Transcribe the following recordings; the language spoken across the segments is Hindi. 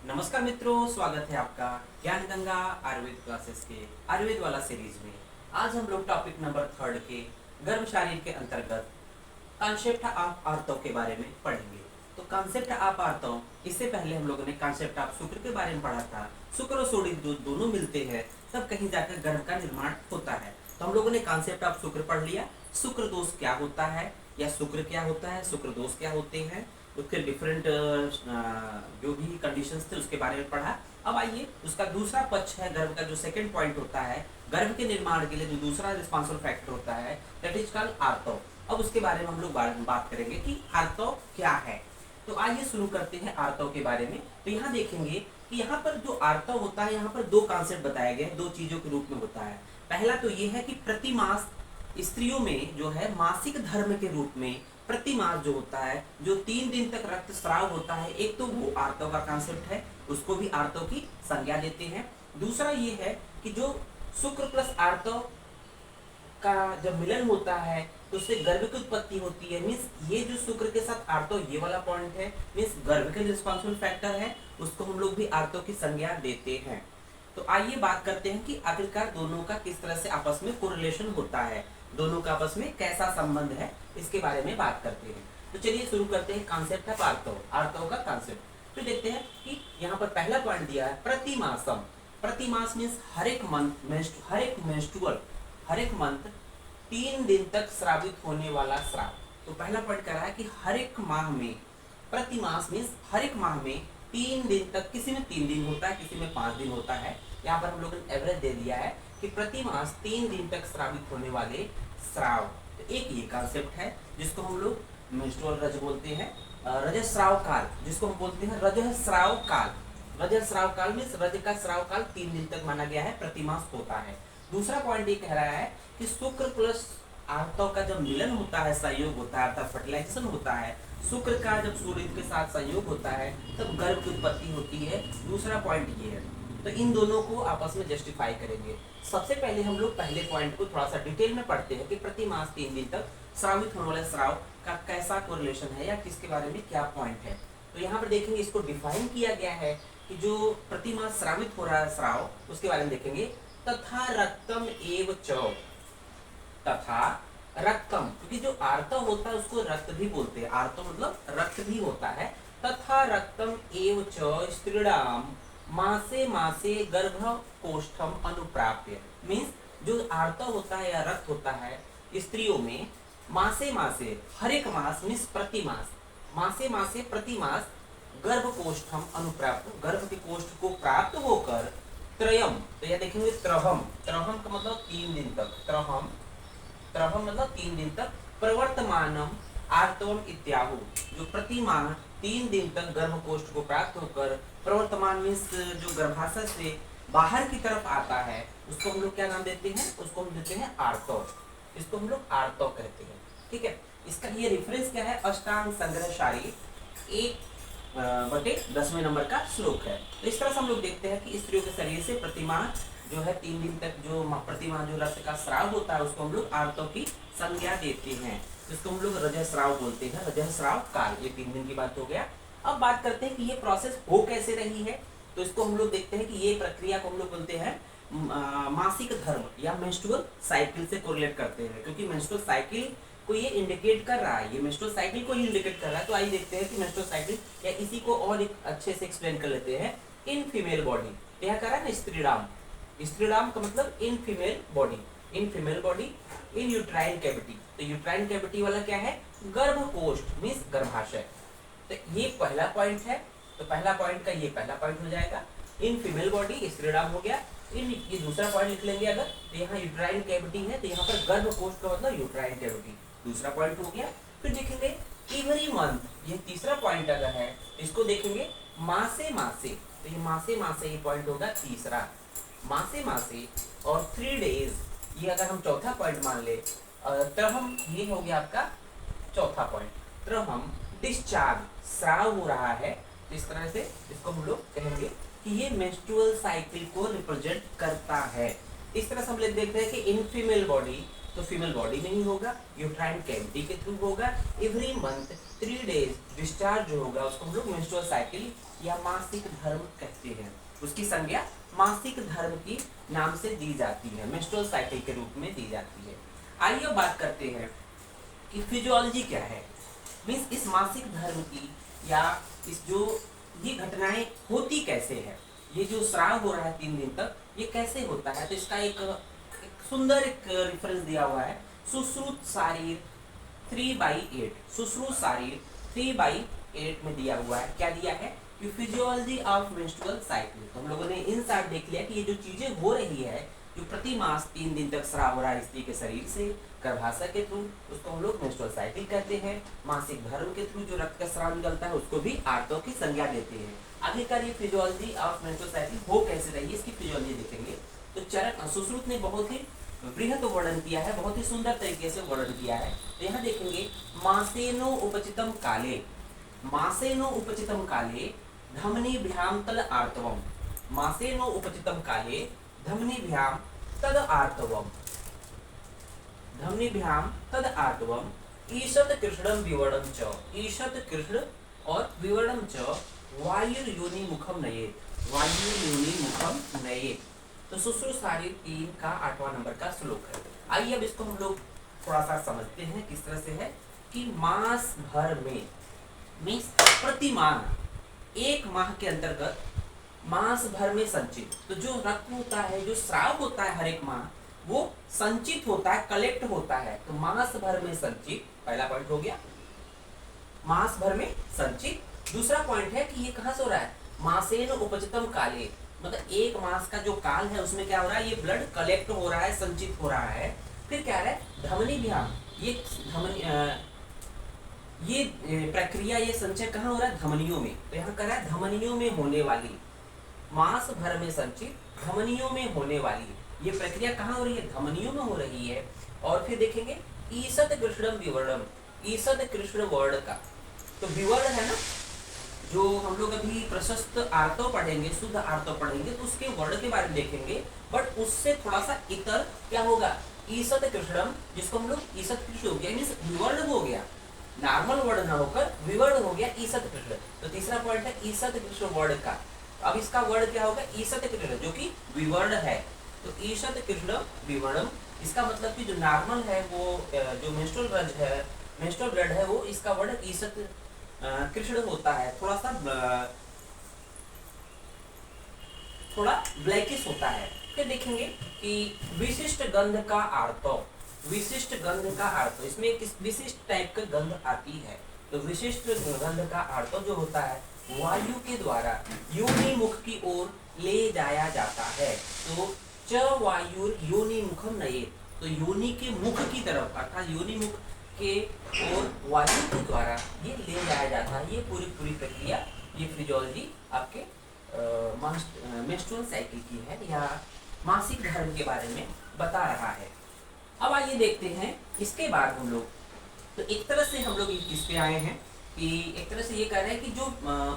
नमस्कार मित्रों, स्वागत है आपका ज्ञान गंगा आयुर्वेद क्लासेस के आयुर्वेद वाला सीरीज में। आज हम लोग टॉपिक नंबर 3 के गर्भ शारीर के अंतर्गत कॉन्सेप्ट ऑफ आर्तव के बारे में पढ़ेंगे। तो कॉन्सेप्ट ऑफ आर्तव, इससे पहले हम लोगों ने कॉन्सेप्ट ऑफ शुक्र के बारे में पढ़ा था। शुक्र और सोडित दोनों मिलते हैं तब कहीं जाकर गर्भ का निर्माण होता है। तो हम लोगों ने कॉन्सेप्ट ऑफ शुक्र पढ़ लिया। शुक्र दोष क्या होता है या शुक्र क्या होता है, शुक्र दोष क्या होते हैं, उसके डिफरेंट जो भी कंडीशंस थे उसके बारे में पढ़ा। अब आइए, उसका दूसरा पक्ष है गर्भ का, जो सेकंड पॉइंट होता है गर्भ के निर्माण के लिए जो दूसरा रिस्पॉन्सिबल फैक्टर होता है, दैट इज कॉल्ड आर्तव। अब उसके बारे में हम लोग बात करेंगे कि आर्तव क्या है। तो आइए शुरू करते हैं आर्तव के बारे में। तो यहाँ देखेंगे कि यहाँ पर जो आर्तव होता है, यहाँ पर दो कॉन्सेप्ट बताए गए, दो चीजों के रूप में होता है। पहला तो ये है कि प्रतिमास स्त्रियों में जो है मासिक धर्म के रूप में प्रति मास जो होता है, जो 3 दिन तक रक्तस्राव होता है, एक तो वो आर्तव का कॉन्सेप्ट है, उसको भी आर्तव की संज्ञा देते हैं। दूसरा ये है कि जो शुक्र प्लस आर्तव का जब मिलन होता है तो उससे गर्भ की उत्पत्ति होती है। मीन्स ये जो शुक्र के साथ आर्तव, ये वाला पॉइंट है, मीन्स गर्भ के रिस्पॉन्सिबल फैक्टर है, उसको हम लोग भी आर्तव की संज्ञा देते हैं। तो आइए बात करते हैं कि आखिरकार दोनों का किस तरह से आपस में कोरिलेशन होता है, दोनों का आपस में कैसा संबंध है, इसके बारे में बात करते हैं। तो चलिए शुरू करते हैं कॉन्सेप्ट ऑफ आर्तव, आर्तव का कॉन्सेप्ट। तो देखते हैं कि यहाँ पर पहला पॉइंट दिया है प्रतिमासम। प्रतिमास मीन्स हर एक मंथ, हर एक मंथ 3 दिन तक श्रावित होने वाला श्राव। तो पहला पॉइंट कह रहा है कि हर एक माह में, प्रतिमास मीन्स हर एक माह में 3 दिन तक, किसी में 3 दिन होता है, किसी में 5 दिन होता है। यहाँ पर हम लोगों ने एवरेज दे दिया है कि प्रति मास 3 दिन तक श्रावित होने वाले श्राव। तो एक ये कॉन्सेप्ट है जिसको हम लोग मेंस्ट्रुअल रज बोलते हैं, रजस्राव काल जिसको हम बोलते हैं रजस्राव काल। रजस्राव काल मीन्स रज का स्राव काल 3 दिन तक माना गया है, प्रतिमास होता है। दूसरा पॉइंट ये कह रहा है कि शुक्र प्लस आर्तव का जब मिलन होता है, संयोग होता है, अर्थात फर्टिलाइजेशन होता है, शुक्र का जब सूर्य के साथ संयोग होता है तब गर्भ की उत्पत्ति होती है। दूसरा पॉइंट ये है। तो इन दोनों को आपस में जस्टिफाई करेंगे। सबसे पहले हम लोग पहले पॉइंट को थोड़ा सा डिटेल में पढ़ते हैं कि प्रति मास 3 दिन तक श्रावित होने वाले श्राव का कैसा कोरिलेशन है या किसके बारे में क्या पॉइंट है। तो यहाँ पर देखेंगे, इसको डिफाइन किया गया है कि जो प्रति मास श्रावित हो रहा है श्राव, उसके बारे में देखेंगे। तथा रक्तम एव च, तथा रक्तम, क्योंकि जो आर्तव होता है उसको रक्त भी बोलते हैं, आर्तव मतलब रक्त भी होता है। तथा रक्तम एव च स्त्रीणाम मासे मासे गर्भ कोष्ठम अनुप्राप्य। मीन्स जो आर्तव होता है या रक्त होता है स्त्रियों में मासे मासे, हर एक मास मीन्स प्रति मास, मासे मासे प्रति मास गर्भ कोष्ठम अनुप्राप्त, गर्भ के कोष्ठ को प्राप्त होकर त्रयम, तो यह देखेंगे त्रहम, त्रहम का मतलब 3 दिन तक, त्रहम, त्रहम मतलब 3 दिन तक, प्रवर्तमानम आर्तवम इत्याहु, जो प्रति माह 3 दिन तक गर्भकोष्ठ को प्राप्त होकर प्रवर्तमान मीन्स जो गर्भाशय से बाहर की तरफ आता है, उसको हम लोग क्या नाम देते हैं, उसको हम देते हैं आर्तव, इसको हम लोग आर्तव कहते हैं। ठीक है, इसका ये रेफरेंस क्या है, अष्टांग संग्रह सारी 1/10वें नंबर का श्लोक है। तो इस तरह से हम लोग देखते हैं कि स्त्रियों के शरीर से प्रतिमाह जो है 3 दिन तक जो प्रतिमाह जो रक्त का स्राव होता है उसको हम लोग आर्तव की संज्ञा देते हैं, इसको हम लोग रजस्राव बोलते हैं, रजस्राव काल। ये 3 दिन की बात हो गया। अब बात करते हैं कि ये प्रोसेस हो कैसे रही है। तो इसको हम लोग देखते हैं कि ये प्रक्रिया को हम लोग बोलते हैं मासिक धर्म या मेंस्ट्रुअल साइकिल से कोरिलेट करते हैं, क्योंकि मेंस्ट्रुअल साइकिल को ये इंडिकेट कर रहा है, ये मेंस्ट्रुअल साइकिल को ही इंडिकेट कर रहा है। तो आइए देखते हैं कि मेंस्ट्रुअल साइकिल या इसी को और एक अच्छे से एक्सप्लेन कर लेते हैं। इन फीमेल बॉडी, यह कर रहा है ना स्त्रीराम, स्त्रीराम का मतलब in female body, in female body in uterine cavity. तो यूट्राइन कैविटी वाला क्या है, गर्भकोष्ठ मीन्स गर्भाशय। तो ये पहला पॉइंट है, तो पहला पॉइंट का ये पहला पॉइंट हो जाएगा। इन फीमेल बॉडी स्त्रीराम हो गया। इन ये दूसरा पॉइंट लिख लेंगे अगर, तो यहाँ यूट्राइन कैविटी है, तो यहाँ पर गर्भकोष्ठ का मतलब यूट्राइन कैविटी, दूसरा पॉइंट हो गया। फिर देखेंगे एवरी मंथ, ये तीसरा पॉइंट अगर है इसको देखेंगे मासे मासे, तो ये मासे मासे ये पॉइंट होगा तीसरा, मासे मासे। और 3 डेज, ये अगर हम चौथा पॉइंट मान ले, त्रहम ये हो गया आपका चौथा पॉइंट, त्रहम डिस्चार्ज, स्राव हो रहा है। इस तरह से इसको हम लोग कहेंगे कि ये मेंस्ट्रुअल साइकिल को रिप्रेजेंट करता है। इस तरह से हम लोग देखते हैं कि इन फीमेल बॉडी तो फीमेल बॉडी में ही होगा, यूट्राइन कैविटी के थ्रू होगा। एवरी मंथ 3 डेज डिस्चार्ज जो होगा उसको हम लोग मेंस्ट्रुअल साइकिल या मासिक धर्म कहते हैं। उसकी संज्ञा मासिक धर्म की नाम से दी जाती है, मेंस्ट्रुअल साइकिल के रूप में दी जाती है। आइए अब बात करते हैं कि फिजियोलॉजी क्या है, मीन्स इस मासिक धर्म की या इस जो ये घटनाएं होती कैसे है, ये जो स्राव हो रहा है 3 दिन तक ये कैसे होता है। तो इसका एक सुंदर एक रेफरेंस दिया हुआ है, सुश्रुत शारीर 3/8, सुश्रुत शारीर 3/8 में दिया हुआ है। क्या दिया है कि फिजियोलॉजी ऑफ मेंस्ट्रुअल साइकिल। तो हम लोगों ने इन साइड देख लिया कि ये जो चीजें हो रही है, जो प्रति मास 3 दिन तक स्राव हो रहा है स्त्री के शरीर से गर्भाशय के थ्रू, उसको हम लोग मेंस्ट्रुअल साइकिल कहते हैं। मासिक धर्म के थ्रू जो रक्त का स्राव निकलता है उसको भी आर्तव की संज्ञा देते हैं। आखिरकार ये फिजियोलॉजी ऑफ मेंस्ट्रुअल साइकिल हो कैसे रही है, इसकी फिजियोलॉजी देखेंगे। तो चरण सुश्रुत ने बहुत ही बृहत वर्णन किया है, बहुत ही सुंदर तरीके से वर्णन किया है। तो यहाँ देखेंगे, मासेनो उपचितम काले, मासेनो उपचितम काले धमनीभ्याम तद आर्तवम, मासेनो उपचितम काले धमनीभ्याम तद आर्तवम, धमनीभ्याम तद आर्तवम ईशत कृष्णम विवर्णम च, ईशत कृष्ण और विवर्णम च वायुर्योनि मुखम नयेत, वायुर्योनि मुखम नयेत। तो सुश्रुत शारीर 3 का 8वां नंबर का श्लोक है। आइए अब इसको हम लोग थोड़ा सा समझते हैं किस तरह से है कि मास भर में मीन्स प्रति माह, 1 माह के अंतर्गत मास भर में संचित, तो जो रक्त होता है, जो स्राव होता है हर एक माह, वो संचित होता है, कलेक्ट होता है। तो मास भर में संचित, पहला पॉइंट हो गया, मास भर में संचित। दूसरा पॉइंट है कि ये कहां से हो रहा है, मासेन उपचितम काले, मतलब 1 मास का जो काल है उसमें क्या हो रहा है, ये ब्लड कलेक्ट हो रहा है, संचित हो रहा है। फिर क्या है, धमनीभ्याम, ये धमनी ये प्रक्रिया, ये संचय कहाँ हो रहा है, धमनियों में। तो यहाँ कर रहा है धमनियों में होने वाली, मास भर में संचित धमनियों में होने वाली ये प्रक्रिया कहाँ हो रही है, धमनियों में हो रही है। और फिर देखेंगे ईसत कृष्णम विवर्णम, ईसत कृष्ण वर्ण का, तो विवर्ण है ना, जो हम लोग अभी प्रशस्त आर्तव पढ़ेंगे, शुद्ध आर्तव पढ़ेंगे, तो उसके वर्ण के बारे में देखेंगे। बट उससे थोड़ा सा इतर क्या होगा, ईसत कृष्णम, जिसको हम लोग ईसत कृष्ण हो गया, मीन्स विवर्ण हो गया, नॉर्मल वर्ण ना होकर विवर्ण हो गया ईसत कृष्ण। तो तीसरा पॉइंट है ईसत कृष्ण वर्ण का। अब इसका वर्ण क्या होगा, ईसत कृष्ण, जो कि विवर्ण है। तो ईसत कृष्ण विवर्णम, इसका मतलब कि जो नॉर्मल है वो जो मेंस्ट्रुअल ब्लड है, मेंस्ट्रुअल ब्लड है, वो इसका वर्ण ईसत कृष्ण होता है, थोड़ा ब्लैकिश होता है। फिर देखेंगे कि विशिष्ट गंध का आर्तव, विशिष्ट गंध का आर्तव, इसमें एक विशिष्ट टाइप का गंध आती है। तो विशिष्ट गंध का आर्तव जो होता है वायु के द्वारा योनि मुख की ओर ले जाया जाता है। तो च वायुर योनि मुखम नयेत, तो योनि के मुख की तरफ, अर्थात योनि मुख के ओर वायु के द्वारा ये ले जाया जाता है। ये पूरी प्रक्रिया, ये फिजियोलॉजी आपके मेंस्ट्रुअल साइकिल की है या मासिक धर्म के बारे में बता रहा है। अब आइए देखते हैं इसके बाद हम लोग, तो एक तरह से हम लोग इस पे आए हैं कि एक तरह से ये कह रहे हैं कि जो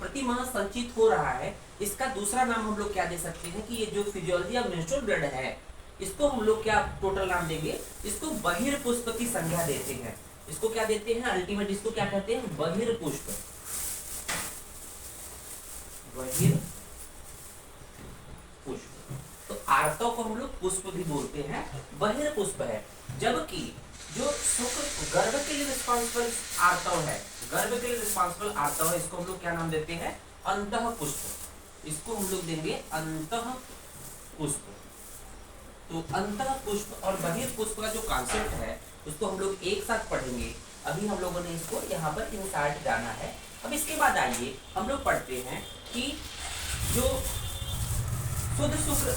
प्रति माह संचित हो रहा है, इसका दूसरा नाम हम लोग क्या दे सकते हैं कि ये जो फिजियोलॉजी ऑफ मेंस्ट्रुअल ब्लड है, इसको हम लोग क्या टोटल नाम देंगे, इसको बहिर्पुष्प की संज्ञा देते हैं। इसको क्या देते हैं, अल्टीमेट इसको क्या कहते हैं, बहिर्पुष्प, बहिर्पुष्प। तो आर्तव को हम लोग पुष्प भी बोलते हैं, बहिर्पुष्प है। जबकि जो शुक्र गर्भ के लिए रिस्पॉन्सिबल आर्तव है, गर्भ के लिए रिस्पॉन्सिबल आर्तव है, इसको हम लोग क्या नाम देते हैं, अंतः पुष्प। इसको हम लोग देंगे अंतः पुष्प। तो अंतः पुष्प और बहिर्पुष्प का जो कॉन्सेप्ट है उसको हम लोग एक साथ पढ़ेंगे। अभी हम लोगों ने इसको यहाँ पर इंसर्ट जाना है। अब इसके बाद आइए हम लोग पढ़ते हैं कि जो शुद्ध शुक्र,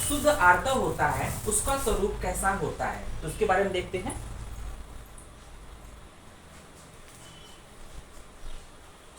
शुद्ध आर्तव होता है उसका स्वरूप कैसा होता है, तो उसके बारे में देखते हैं।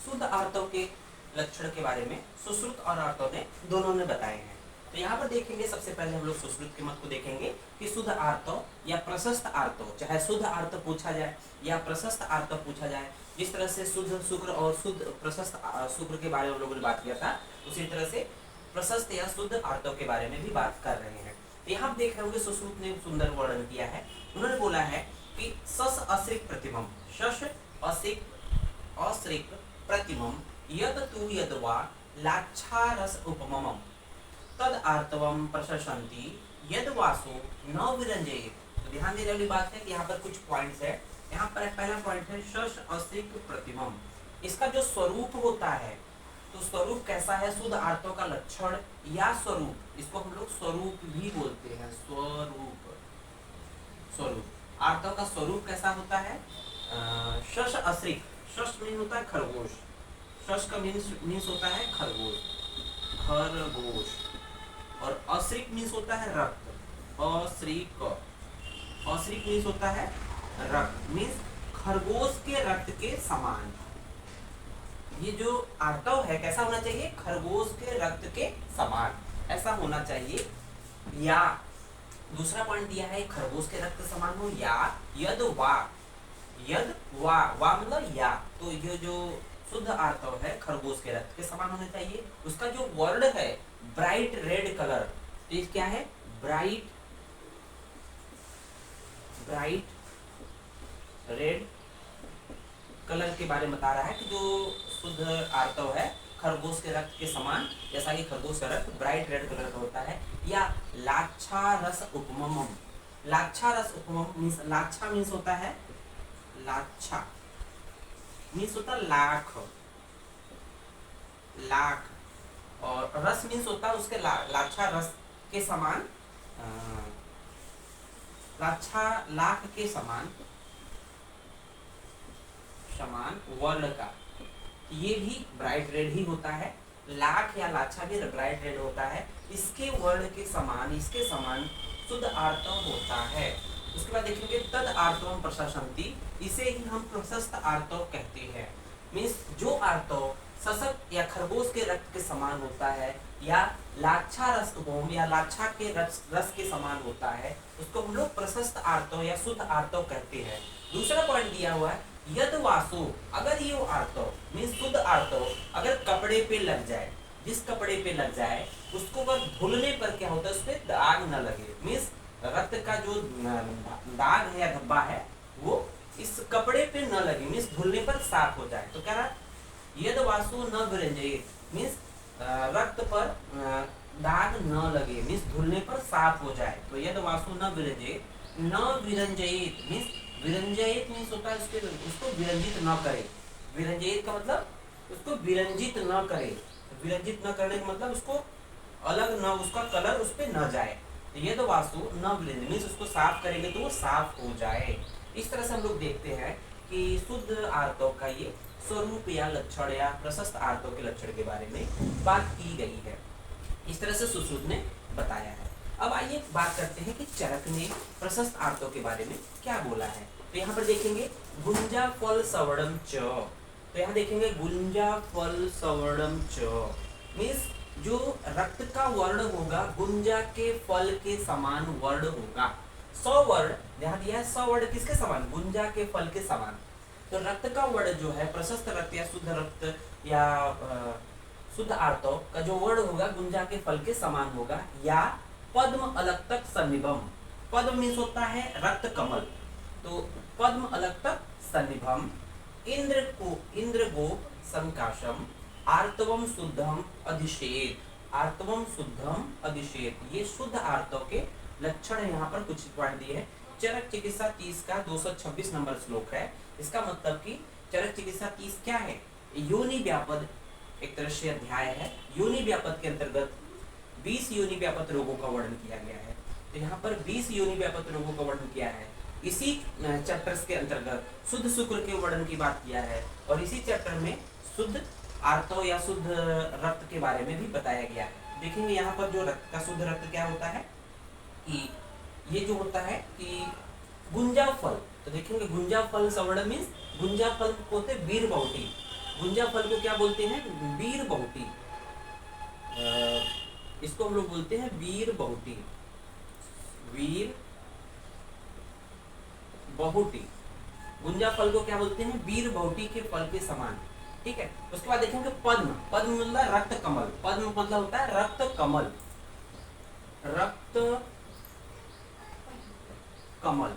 शुद्ध आर्तव के लक्षण के बारे में सुश्रुत और आर्तव ने दोनों ने बताए हैं। तो यहाँ पर देखेंगे, सबसे पहले हम लोग सुश्रुत के मत को देखेंगे कि शुद्ध आर्तव या प्रशस्त आर्तव, चाहे शुद्ध आर्तव पूछा जाए या प्रशस्त आर्तव पूछा जाए, जिस तरह से शुद्ध शुक्र और शुद्ध प्रशस्त शुक्र के बारे में हम लोगों ने बात किया था, उसी तरह से प्रशस्त या शुद्ध आर्तव के बारे में भी बात कर रहे हैं। यहाँ देख रहे होंगे सुश्रुत ने सुंदर वर्णन किया है। उन्होंने बोला है कि सस अश्रिक प्रतिमम, शश अश्रिक अश्रिक प्रतिमम यद तु यदवा लाक्षारस उपमम तद आर्तवम प्रशंसन्ति यद वासु न विरंजयेत। तो ध्यान देने वाली बात है कि यहाँ पर कुछ पॉइंट्स है। यहाँ पर पहला पॉइंट है शश अश्रिक प्रतिमम। इसका जो स्वरूप होता है, तो स्वरूप कैसा है? शुद्ध आर्तों का लक्षण या स्वरूप, इसको हम लोग स्वरूप भी बोलते हैं। स्वरूप, स्वरूप आर्तों का स्वरूप कैसा होता है? शश अश्रिक, शश मीन होता है खरगोश, शश का मीन्स होता है खरगोश, खरगोश। और अश्रिक मीन्स होता है रक्त, अश्रिक, अश्रिक मीन्स होता है रक्त, मीन्स खरगोश के रक्त के समान। ये जो आर्तव है कैसा होना चाहिए? खरगोश के रक्त के समान ऐसा होना चाहिए। या दूसरा पॉइंट दिया है खरगोश के रक्त समान हो, या यद वा, यद वा, वा मतलब या। तो ये जो शुद्ध आर्तव है खरगोश के रक्त के समान होना चाहिए। उसका जो वर्ण है ब्राइट रेड कलर, तो ये क्या है? ब्राइट, ब्राइट रेड कलर के बारे में बता रहा है कि जो शुद्ध आर्तव है खरगोश के रक्त के समान, जैसा कि खरगोश का रक्त ब्राइट रेड कलर का होता है। या लाक्षा रस उपमम, लाक्षा रस उपमम मीन्स, लाक्षा मीन्स होता है, लाक्षा मीन्स होता है लाख, लाख, और रस मीन्स होता है उसके लाक्षा रस के समान, लाक्षा लाख के समान, समान वर्ण का। ये भी ब्राइट रेड ही होता है। लाख या लाक्षा भी ब्राइट रेड होता है। इसके वर्ण के समान, इसके समान शुद्ध आर्तव होता है। उसके बाद देखेंगे तद आर्तवम प्रशंसन्ति, इसे ही हम प्रशस्त आर्तव कहते हैं। मीन्स जो आर्तव सशक्त या खरगोश के रक्त के समान होता है, या लाक्षा रस उपम या लाक्षा के रस के समान होता है, उसको हम लोग प्रशस्त आर्तव या शुद्ध आर्तव कहते हैं। दूसरा पॉइंट दिया हुआ है यद वासु, अगर ये आर्तव मीन्स शुद्ध आर्तव अगर कपड़े पे लग जाए, जिस कपड़े पे लग जाए उसको अगर धुलने पर क्या होता है? उस पर दाग न लगे, मीन्स रक्त का जो दाग है या धब्बा है वो इस कपड़े पे न लगे, मीन्स धुलने पर साफ हो जाए। तो क्या रहा? यद वासु न विरंजयेत, मीन्स रक्त पर दाग न लगे, मीन्स धुलने पर साफ हो जाए। तो यद वासु न विरंजयेत, न विरंजयेत मीन्स, विरंजयेत मीन्स होता है उसको विरंजित न करे। विरंजयेत का मतलब उसको विरंजित न करे, विरंजित न करने का मतलब उसको अलग न, उसका कलर उस पे न जाए। ये तो वासु न विरंजित मीन्स उसको साफ करेंगे तो वो साफ हो जाए। इस तरह से हम लोग देखते हैं कि शुद्ध आर्तव का ये स्वरूप या लक्षण या प्रशस्त आर्तव के लक्षण के बारे में बात की गई है। इस तरह से सुश्रुत ने बताया है। अब आइए बात करते हैं कि चरक ने प्रशस्त आर्तव के बारे में क्या बोला है। तो यहाँ पर देखेंगे गुंजा फल सवर्णम च, तो यहाँ देखेंगे गुंजा फल सवर्णम च मीन्स जो रक्त का वर्ण होगा गुंजा के फल के समान वर्ण होगा। सवर्ण ध्यान दिया है, सवर्ण किसके समान? गुंजा के फल के समान। तो रक्त का वर्ण जो है प्रशस्त रक्त या शुद्ध रक्त या शुद्ध आर्तव का जो वर्ण होगा गुंजा के फल के समान होगा। या पद्म अलक्तक सन्निभम, पद्म मीन्स होता है रक्त कमल, तो पद्म अलक्तक सन्निभम इंद्र गोप संकाशम आर्तवम शुद्धम अधिशेत, आर्तवम शुद्धम अधिशेत। ये शुद्ध आर्तव के लक्षण है। यहाँ पर कुछ पॉइंट दिए हैं। चरक चिकित्सा 30 का 226 नंबर श्लोक है। इसका मतलब कि चरक चिकित्सा 30 क्या है? योनि व्यापद एक तरह से अध्याय है। योनि व्यापद के अंतर्गत 20 योनि व्यापक रोगों का वर्णन किया गया है। तो यहाँ पर 20 योनि व्यापक रोगों का वर्णन किया है। इसी चैप्टर्स के अंतर्गत शुद्ध शुक्र के वर्णन की बात किया है, और इसी चैप्टर में शुद्ध आर्तव या शुद्ध रक्त के बारे में भी बताया गया है। देखेंगे यहाँ पर जो रक्त का शुद्ध रक्त क्या होता है कि ये जो होता है कि गुंजा फल, तो देखेंगे गुंजा फल सवर्ण मीन्स गुंजा फल को बोलते हैं वीर बहुटी। गुंजा फल को क्या बोलते हैं? वीर बहुटी। इसको हम लोग बोलते हैं वीर बहुटी, वीर बहुटी। गुंजा फल को क्या बोलते हैं? वीर बहुटी के फल के समान। ठीक है। उसके बाद देखेंगे पद्म, पद्म मतलब रक्त कमल, पद्म मतलब होता है रक्त कमल, रक्त कमल।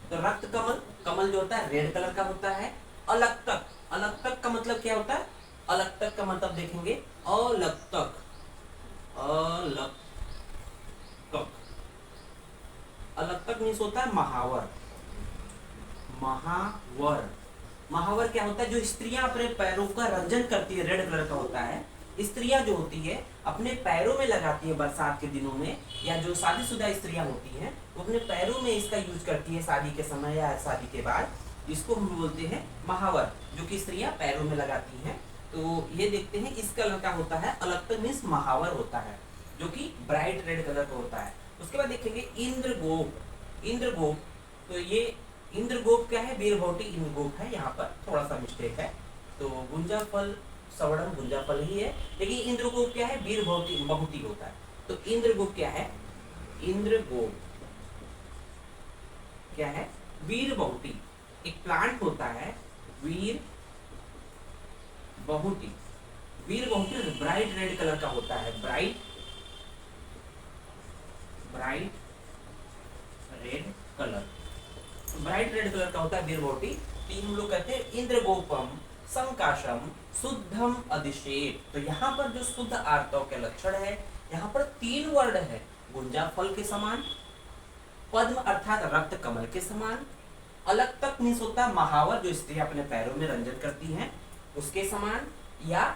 तो रक्त कमल, कमल जो होता है रेड कलर का होता है। अलग तक, अलग तक का मतलब क्या होता है? अलग तक का मतलब देखेंगे अलग तक, अलग तक, अलग तक मीन्स होता है महावर। महावर, महावर क्या होता है? जो स्त्रियां अपने पैरों का रंजन करती है, रेड कलर का होता है। स्त्रियां जो होती है अपने पैरों में लगाती है बरसात के दिनों में, या जो शादीशुदा स्त्रियां होती हैं वो अपने पैरों में इसका यूज करती है शादी के समय या शादी के बाद। इसको हम बोलते हैं महावर, जो कि स्त्रियां पैरों में लगाती हैं। तो ये देखते हैं इस कलर का होता है, अलग तक मीन्स महावर होता है, जो कि ब्राइट रेड कलर का होता है। उसके बाद देखेंगे इंद्रगोप। इंद्रगोप, तो ये इंद्रगोप क्या है? वीरभौती इंद्रगोप है, यहाँ पर थोड़ा सा मिस्टेक है। तो गुंजा फल, सवर्णम गुंजा फल ही है, लेकिन इंद्रगोप क्या है? वीरभौती बहुती होता है। तो इंद्रगोप क्या है? इंद्रगोप क्या है? वीर बहुती, एक प्लांट होता है वीर बहुती। वीर बहुती ब्राइट रेड कलर का होता है, bright bright red colour, bright red colour का होता है वीर बहुती। तो हम लोग कहते हैं इंद्रगोपम संकाशम शुद्धम अधिशेत। तो यहाँ पर जो शुद्ध आर्तव के लक्षण है, यहाँ पर 3 वर्ड है। गुंजा फल के समान, पद्म अर्थात रक्त कमल के समान, अलग तक मीन्स होता है महावर, जो स्त्री अपने पैरों में रंजन करती हैं उसके समान, या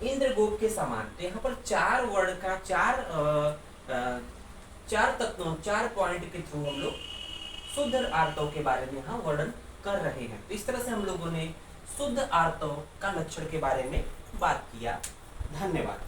इंद्रगोप के समान। तो यहाँ पर 4 वर्ड का 4 तत्वों, 4 पॉइंट के थ्रू हम लोग शुद्ध आर्तव के बारे में यहाँ वर्णन कर रहे हैं। तो इस तरह से हम लोगों ने शुद्ध आर्तव का लक्षण के बारे में बात किया। धन्यवाद।